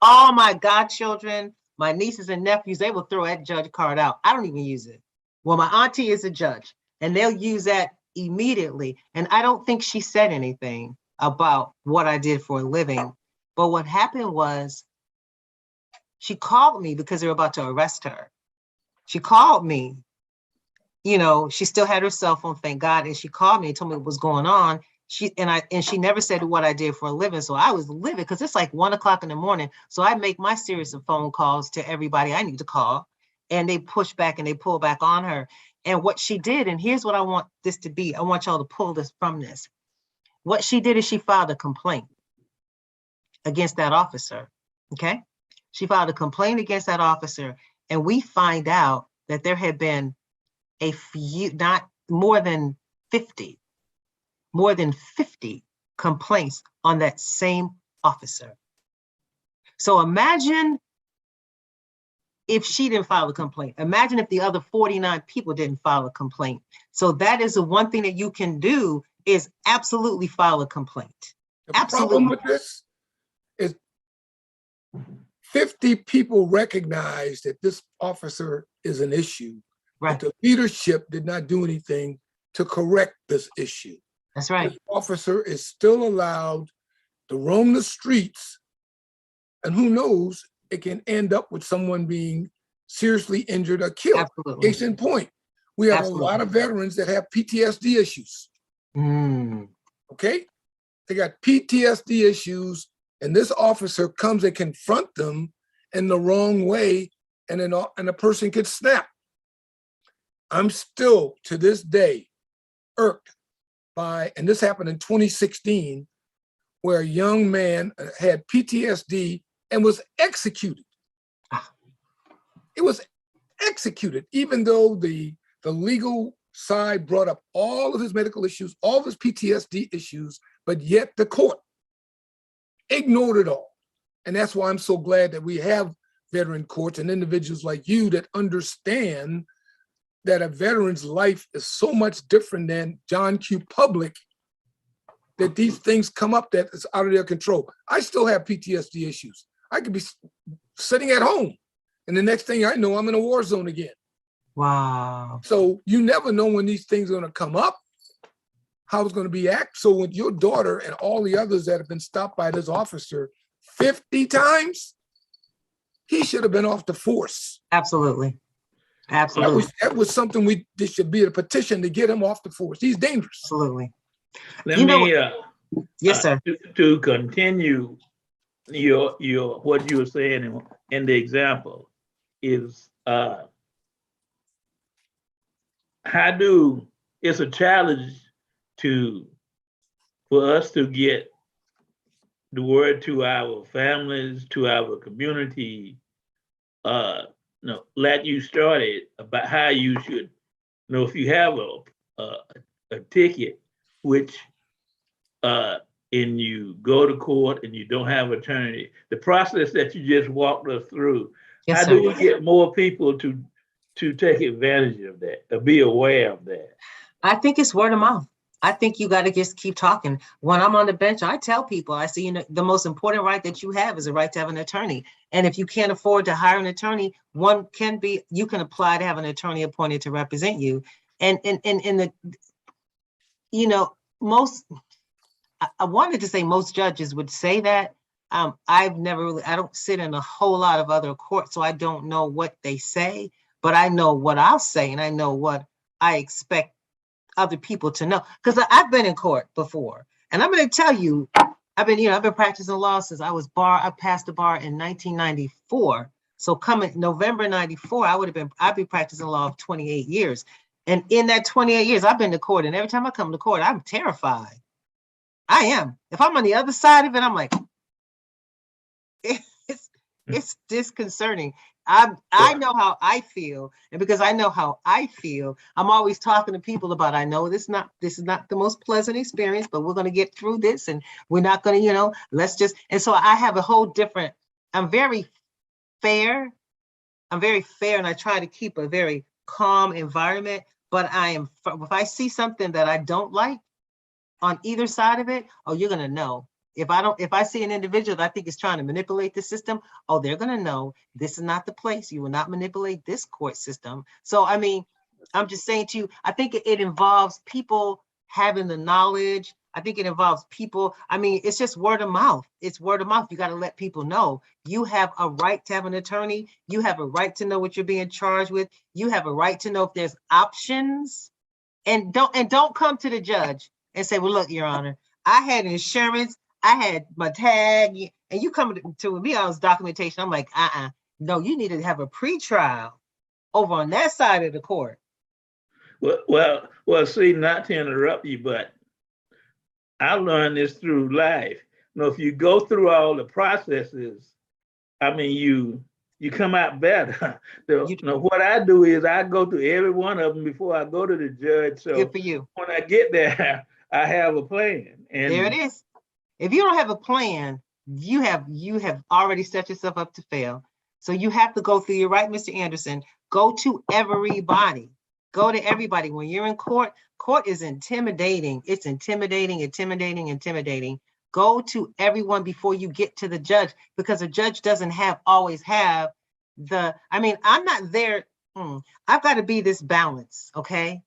All my godchildren, my nieces and nephews, they will throw that judge card out. I don't even use it. Well, my auntie is a judge, and they'll use that immediately. And I don't think she said anything about what I did for a living. But what happened was, she called me because they were about to arrest her. She called me, she still had her cell phone, thank God. And she called me and told me what was going on. she never said what I did for a living. So I was livid because it's like 1 o'clock in the morning. So I make my series of phone calls to everybody I need to call, and they push back and they pull back on her. And what she did, and here's what I want this to be. I want y'all to pull this from this. What she did is she filed a complaint against that officer. Okay. She filed a complaint against that officer, and we find out that there had been a few, not more than 50 complaints on that same officer. So imagine if she didn't file a complaint. Imagine if the other 49 people didn't file a complaint. So that is the one thing that you can do, is absolutely file a complaint. The Absolutely. problem with this is 50 people recognize that this officer is an issue, Right. but the leadership did not do anything to correct this issue. That's right. This officer is still allowed to roam the streets, and who knows, it can end up with someone being seriously injured or killed. Absolutely. Case in point, we have Absolutely. a lot of veterans that have PTSD issues. Mm. Okay, they got PTSD issues, and this officer comes and confront them in the wrong way, and a person could snap. I'm still to this day irked by, and this happened in 2016, where a young man had PTSD and was executed. It was executed, even though the legal side brought up all of his medical issues, all of his PTSD issues, but yet the court ignored it all. And that's why I'm so glad that we have veteran courts and individuals like you that understand that a veteran's life is so much different than John Q. Public, that these things come up that is out of their control. I still have PTSD issues. I could be sitting at home, and the next thing I know, I'm in a war zone again. Wow. So you never know when these things are going to come up, how it's going to be act. So with your daughter and all the others that have been stopped by this officer 50 times, he should have been off the force. Absolutely. Absolutely. That was something there should be a petition to get him off the force. He's dangerous. Absolutely. Let me, yes, sir. To continue your what you were saying in the example is it's a challenge for us to get the word to our families, to our community, like you started, about how you should, if you have a ticket, which and you go to court and you don't have an attorney, the process that you just walked us through, Yes, how sir. do we get more people to take advantage of that, to be aware of that? I think it's word of mouth. I think you got to just keep talking. When I'm on the bench, I tell people, I say, the most important right that you have is a right to have an attorney. And if you can't afford to hire an attorney, you can apply to have an attorney appointed to represent you. And I wanted to say most judges would say that. I don't sit in a whole lot of other courts, so I don't know what they say, but I know what I'll say, and I know what I expect other people to know, because I've been in court before, and I'm going to tell you, I've been practicing law since I passed the bar in 1994. So coming November 94, I'd be practicing law of 28 years. And in that 28 years, I've been to court, and every time I come to court, I'm terrified. I am. If I'm on the other side of it, I'm like, it's disconcerting. I know how I feel, and because I know how I feel, I'm always talking to people about, I know this is not the most pleasant experience, but we're going to get through this, and we're not going to, and so I have a whole different, I'm very fair, and I try to keep a very calm environment, but if I see something that I don't like on either side of it, you're going to know. If I see an individual that I think is trying to manipulate the system, they're going to know this is not the place. You will not manipulate this court system. So, I'm just saying to you, I think it involves people having the knowledge. I think it involves people. It's just word of mouth. It's word of mouth. You got to let people know you have a right to have an attorney. You have a right to know what you're being charged with. You have a right to know if there's options, and don't come to the judge and say, well, look, Your Honor, I had insurance, I had my tag, and you come to me on this documentation. I'm like, no, you need to have a pre-trial over on that side of the court. Well, see, not to interrupt you, but I learned this through life. You know, if you go through all the processes, I mean, you come out better. What I do is I go through every one of them before I go to the judge. So good for you. When I get there, I have a plan. And there it is. If you don't have a plan, you have already set yourself up to fail. So you have to go through. You're right, Mr. Anderson. Go to everybody. Go to everybody. When you're in court, court is intimidating. It's intimidating. Go to everyone before you get to the judge, because a judge doesn't always have I'm not there. I've got to be this balance, okay?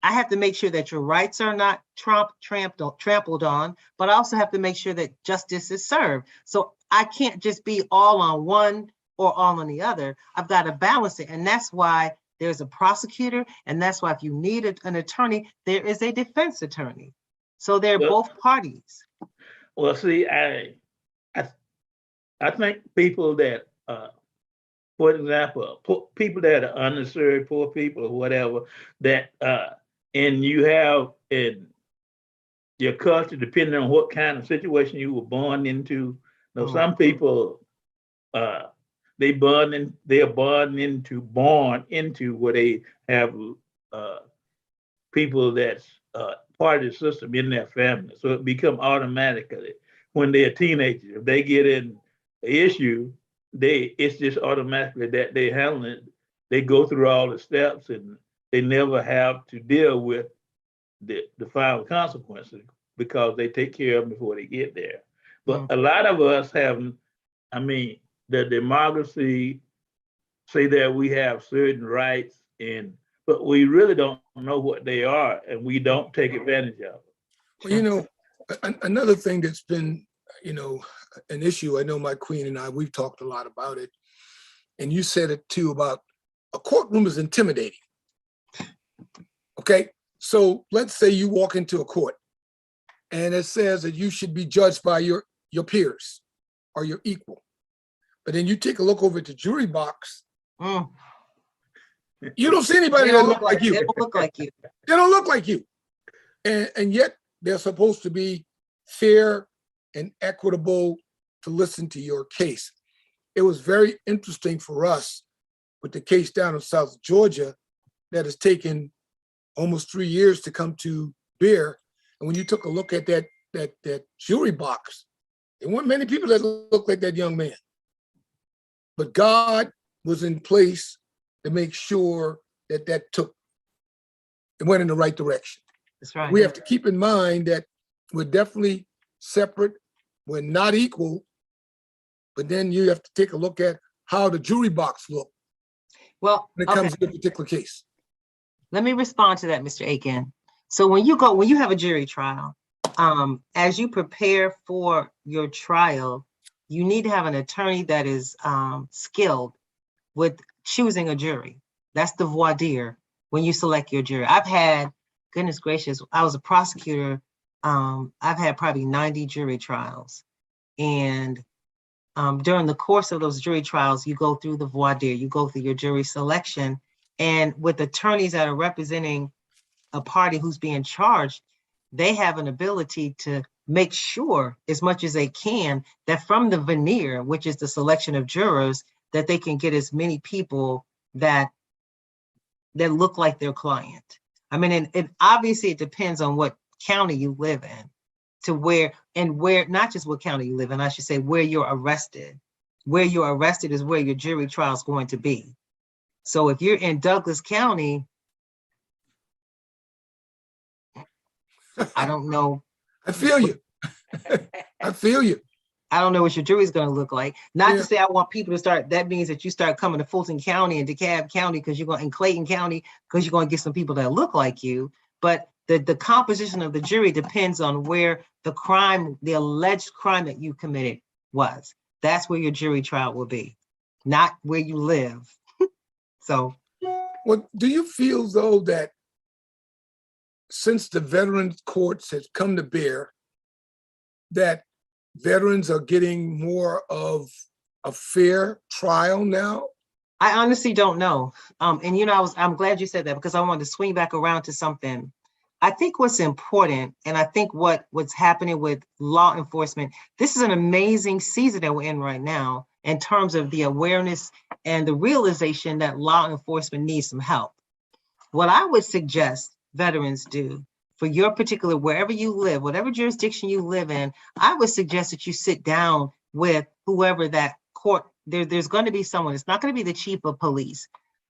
I have to make sure that your rights are not trampled on, but I also have to make sure that justice is served. So I can't just be all on one or all on the other. I've got to balance it. And that's why there's a prosecutor. And that's why if you need an attorney, there is a defense attorney. So they're both parties. Well, see, I think people that, for example, people that are underserved, poor people or whatever, that, and you have in your culture, depending on what kind of situation you were born into. Some people, they're born into where they have people that's part of the system in their family. So it become automatically when they're teenagers. If they get in an issue, it's just automatically that they handle it. They go through all the steps and they never have to deal with the final consequences because they take care of them before they get there. But a lot of us have, the democracy say that we have certain rights, but we really don't know what they are, and we don't take advantage of it. Well, another thing that's been, an issue, I know my queen and I, we've talked a lot about it, and you said it too, about a courtroom is intimidating. Okay, so let's say you walk into a court and it says that you should be judged by your peers or your equal. But then you take a look over at the jury box, you don't see anybody that look like you. They don't look like you. They don't look like you. And yet they're supposed to be fair and equitable to listen to your case. It was very interesting for us with the case down in South Georgia that has taken almost 3 years to come to bear. And when you took a look at that jury box, there weren't many people that looked like that young man. But God was in place to make sure that it went in the right direction. That's right. We have to keep in mind that we're definitely separate. We're not equal. But then you have to take a look at how the jury box looked when it comes to a particular case. Let me respond to that, Mr. Aiken. So when you have a jury trial, as you prepare for your trial, you need to have an attorney that is skilled with choosing a jury. That's the voir dire when you select your jury. I've had, goodness gracious, I was a prosecutor. I've had probably 90 jury trials. And during the course of those jury trials, you go through the voir dire, you go through your jury selection. And with attorneys that are representing a party who's being charged, they have an ability to make sure as much as they can that from the veneer, which is the selection of jurors, that they can get as many people that look like their client. I mean, and it obviously it depends on what county you live in, to where, not just what county you live in, I should say where you're arrested. Where you're arrested is where your jury trial is going to be. So if you're in Douglas County, I don't know. I feel you. I feel you. I don't know what your jury is going to look like. Not to say I want people to start, that means that you start coming to Fulton County and DeKalb County in Clayton County, because you're going to get some people that look like you. But the composition of the jury depends on where the alleged crime that you committed was. That's where your jury trial will be, not where you live. So. Well, do you feel though that since the veterans courts has come to bear, that veterans are getting more of a fair trial now? I honestly don't know. And I'm glad you said that, because I wanted to swing back around to something. I think what's important, and I think what's happening with law enforcement, this is an amazing season that we're in right now in terms of the awareness and the realization that law enforcement needs some help. What I would suggest veterans do for your particular, wherever you live, whatever jurisdiction you live in, I would suggest that you sit down with whoever that court, there's going to be someone, it's not going to be the chief of police,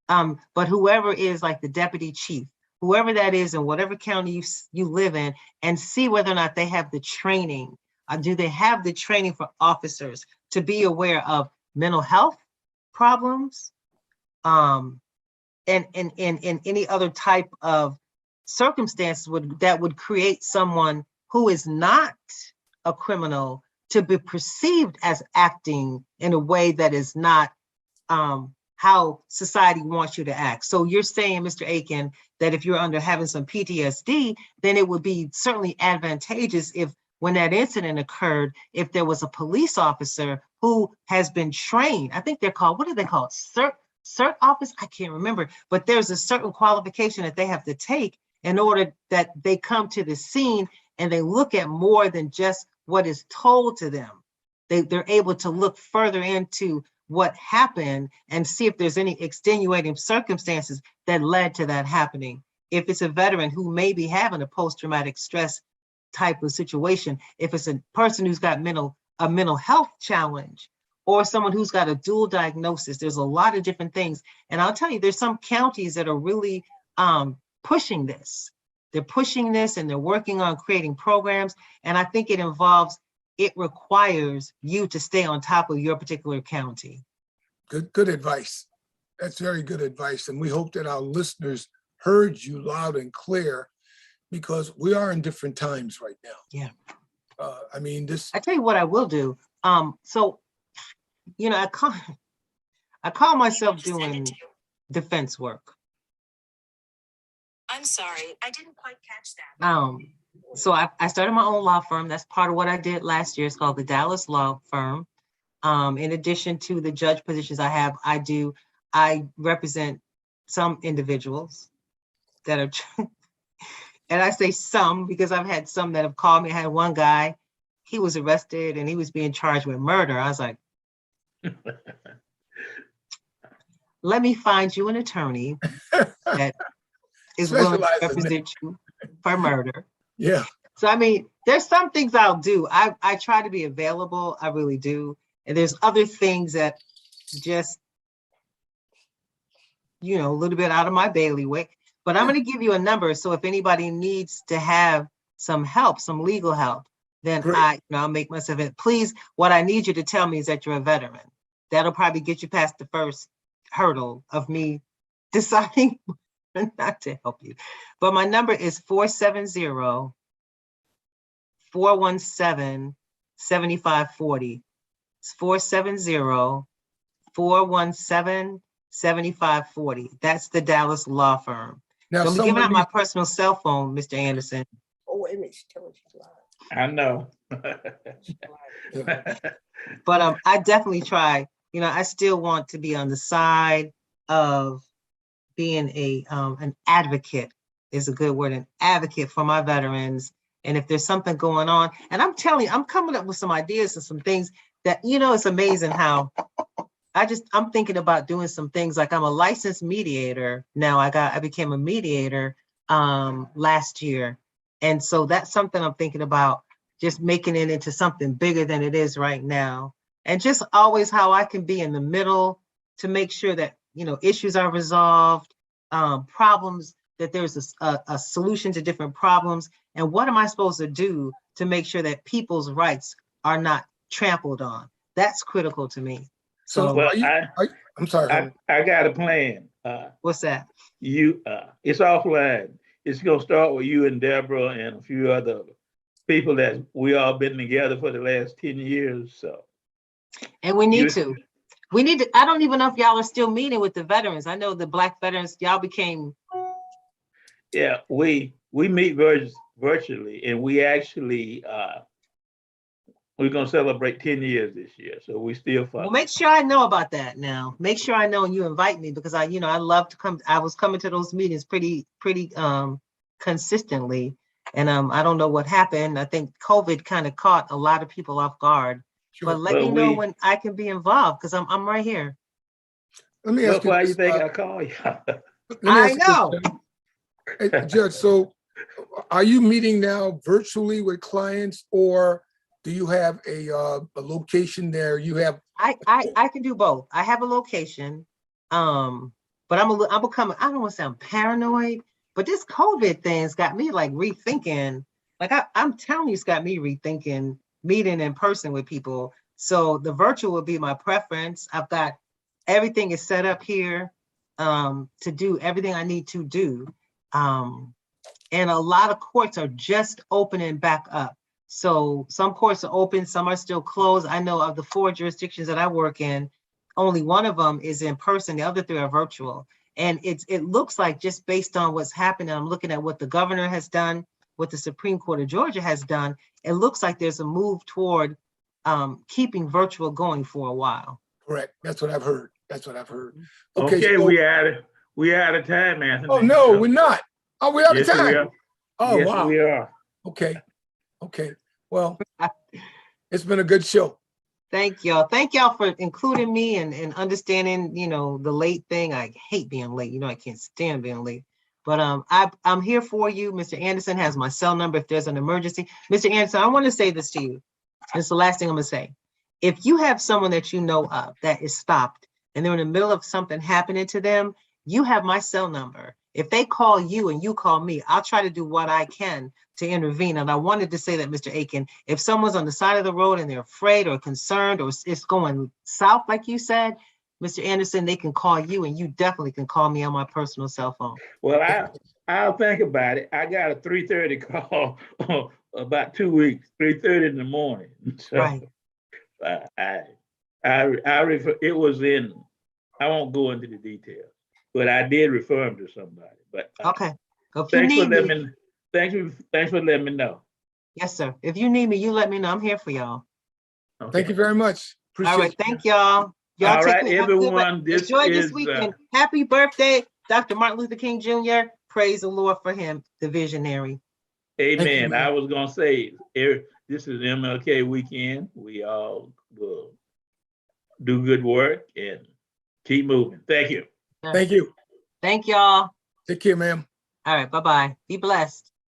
but whoever is like the deputy chief, whoever that is in whatever county you live in, and see whether or not they have the training. Do they have the training for officers to be aware of mental health problems, and any other type of circumstances that would create someone who is not a criminal to be perceived as acting in a way that is not how society wants you to act. So you're saying, Mr. Aiken, that if you're having some PTSD, then it would be certainly advantageous if, when that incident occurred, if there was a police officer who has been trained. I think they're called, what are they called? Cert office? I can't remember, but there's a certain qualification that they have to take in order that they come to the scene and they look at more than just what is told to them. They're able to look further into what happened and see if there's any extenuating circumstances that led to that happening. If it's a veteran who may be having a post-traumatic stress type of situation, if it's a person who's got a mental health challenge, or someone who's got a dual diagnosis, there's a lot of different things. And I'll tell you, there's some counties that are really pushing this. They're pushing this and they're working on creating programs. And I think it requires you to stay on top of your particular county. Good advice. That's very good advice. And we hope that our listeners heard you loud and clear, because we are in different times right now. Yeah. I mean, I tell you what I will do. So, I call myself doing defense work. I'm sorry, I didn't quite catch that. So I started my own law firm. That's part of what I did last year. It's called the Dallas Law Firm. In addition to the judge positions I have, I represent some individuals that are, and I say some because I've had some that have called me. I had one guy, he was arrested and he was being charged with murder. I was like, let me find you an attorney that is willing to represent you for murder. Yeah. So, I mean, there's some things I'll do. I try to be available. I really do. And there's other things that just, a little bit out of my bailiwick, but I'm going to give you a number. So if anybody needs to have some help, some legal help, then I'll make myself in. Please, what I need you to tell me is that you're a veteran. That'll probably get you past the first hurdle of me deciding not to help you. But my number is 470-417-7540. It's 470-417-7540. That's the Dallas Law Firm. Now, so I'm giving out my personal cell phone, Mr. Anderson. Oh, wait a minute, she's telling she's lying. I know. But I definitely try. I still want to be on the side of being an advocate is a good word, an advocate for my veterans. And if there's something going on, and I'm telling you, I'm coming up with some ideas and some things that, it's amazing how I'm thinking about doing some things. Like I'm a licensed mediator now. I became a mediator last year. And so that's something I'm thinking about, just making it into something bigger than it is right now. And just always how I can be in the middle to make sure that, issues are resolved, problems, that there's a solution to different problems. And what am I supposed to do to make sure that people's rights are not trampled on? That's critical to me. So well, I'm sorry. I got a plan. What's that? It's offline. It's gonna start with you and Debra and a few other people that we all been together for the last 10 years. So, and we need to. I don't even know if y'all are still meeting with the veterans. I know the Black veterans, y'all became. Yeah, we we meet virtually, and we actually we're gonna celebrate 10 years this year, so we still Well, fun. make sure I know about that now. Make sure I know and you invite me because I love to come. I was coming to those meetings pretty consistently. And I don't know what happened. I think COVID kind of caught a lot of people off guard. Sure. But let me know when I can be involved because I'm right here. Let me ask you Why this, you think I call you? let me ask you this, Hey, Judge, so are you meeting now virtually with clients, or do you have a location there? You have. I can do both. I have a location, but I'm becoming, I don't want to sound paranoid, but this COVID thing's got me like rethinking. Like I'm telling you, it's got me rethinking meeting in person with people. So the virtual would be my preference. I've got everything is set up here to do everything I need to do. And a lot of courts are just opening back up. So some courts are open, some are still closed. I know of the 4 jurisdictions that I work in, only one of them is in person, the other 3 are virtual. And it looks like just based on what's happening, I'm looking at what the governor has done, what the Supreme Court of Georgia has done, it looks like there's a move toward keeping virtual going for a while. Correct. That's what I've heard. Okay, so, we out of time, Anthony. Oh no, we're not. Oh, we're out of time. We are. Oh yes, wow. we are. Okay. Well, it's been a good show. Thank y'all. Thank y'all for including me and understanding, the late thing. I hate being late. I can't stand being late. But I'm here for you. Mr. Anderson has my cell number if there's an emergency. Mr. Anderson, I want to say this to you. It's the last thing I'm gonna say. If you have someone that you know of that is stopped and they're in the middle of something happening to them, you have my cell number. If they call you and you call me, I'll try to do what I can to intervene. And I wanted to say that, Mr. Aiken, if someone's on the side of the road and they're afraid or concerned or it's going south, like you said, Mr. Anderson, they can call you and you definitely can call me on my personal cell phone. Well, I'll think about it. I got a 3:30 call about 2 weeks, 3:30 in the morning. So, right. I refer, it was in, I won't go into the details, but I did refer him to somebody. But okay. If thanks you for need letting me. Thanks for letting me know. Yes, sir. If you need me, you let me know. I'm here for y'all. Okay. Thank you very much. Appreciate All right. you. Thank y'all. Y'all All take right, care. Have a good one. everyone. This Enjoy is this weekend. Happy birthday, Dr. Martin Luther King Jr. Praise the Lord for him, the visionary. Amen. I was gonna say, this is MLK weekend. We all will do good work and keep moving. Thank you. Thank you. Thank y'all. Take care, ma'am. All right. Bye-bye. Be blessed.